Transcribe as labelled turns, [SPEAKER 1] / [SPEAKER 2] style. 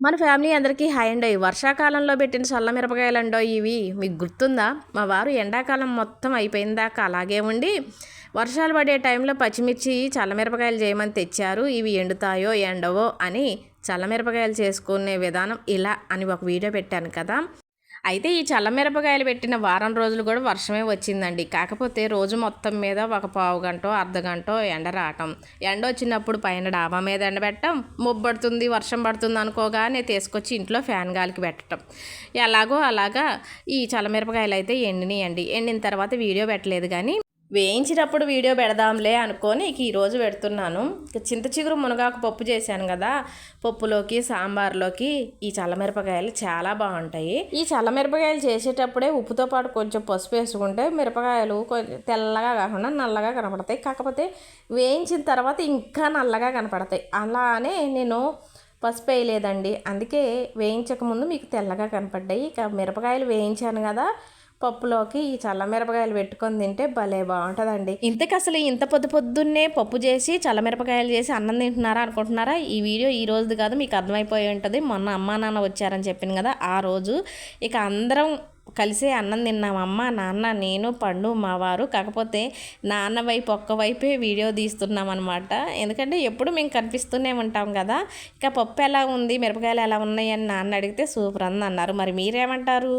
[SPEAKER 1] మన ఫ్యామిలీ అందరికీ హాయ్ అండి. వర్షాకాలంలో పెట్టిన చల్ల మిరపకాయలండో ఇవి. మీకు గుర్తుందా? మా వారు ఎండాకాలం మొత్తం అయిపోయిన దాకా అలాగే ఉండి వర్షాలు పడే టైంలో పచ్చిమిర్చి చల్లమిరపకాయలు చేయమని తెచ్చారు. ఇవి ఎండుతాయో ఎండవో అని చల్లమిరపకాయలు చేసుకునే విధానం ఇలా అని ఒక వీడియో పెట్టాను కదా. అయితే ఈ చల్లమిరపకాయలు పెట్టిన వారం రోజులు కూడా వర్షమే వచ్చిందండి. కాకపోతే రోజు మొత్తం మీద ఒక పావు గంట అర్ధగంట ఎండ రావటం, ఎండ వచ్చినప్పుడు పైన డాబా మీద ఎండబెట్టడం, ముబ్బడుతుంది వర్షం పడుతుంది అనుకోగానే తీసుకొచ్చి ఇంట్లో ఫ్యాన్ గాలికి పెట్టడం, ఎలాగో అలాగా ఈ చల్లమిరపకాయలు అయితే ఎండినాయండి. ఎండిన తర్వాత వీడియో పెట్టలేదు, కానీ వేయించినప్పుడు వీడియో పెడదాంలే అనుకొని ఈరోజు పెడుతున్నాను. చింత చిగురు మునగాకు పప్పు చేశాను కదా, పప్పులోకి సాంబార్లోకి ఈ చల్లమిరపకాయలు చాలా బాగుంటాయి. ఈ చల్లమిరపకాయలు చేసేటప్పుడే ఉప్పుతో పాటు కొంచెం పసుపు వేసుకుంటే మిరపకాయలు కొంచెం తెల్లగా కాకుండా నల్లగా కనపడతాయి. కాకపోతే వేయించిన తర్వాత ఇంకా నల్లగా కనపడతాయి. అలానే నేను పసుపు వేయలేదండి, అందుకే వేయించకముందు మీకు తెల్లగా కనపడ్డాయి. ఇక మిరపకాయలు వేయించాను కదా, పప్పులోకి ఈ చల్లమిరపకాయలు పెట్టుకొని తింటే భలే బాగుంటుందండి. ఇంతకు అసలు ఇంత పొద్దున్నే పప్పు చేసి చల్లమిరపకాయలు చేసి అన్నం తింటున్నారా అనుకుంటున్నారా? ఈ వీడియో ఈ రోజుది కాదు, మీకు అర్థమైపోయి ఉంటుంది. మొన్న అమ్మా నాన్న వచ్చారని చెప్పాను కదా, ఆ రోజు ఇక అందరం కలిసే అన్నం తిన్నాం. అమ్మ నాన్న నేను పండు మా వారు. కాకపోతే నాన్న వైపు ఒక్కవైపే వీడియో తీస్తున్నాం అనమాట. ఎందుకంటే ఎప్పుడు మేము కనిపిస్తూనే ఉంటాం కదా. ఇక పప్పు ఎలా ఉంది, మిరపకాయలు ఎలా ఉన్నాయి అని నాన్న అడిగితే సూపర్ అంది అన్నారు. మరి మీరేమంటారు?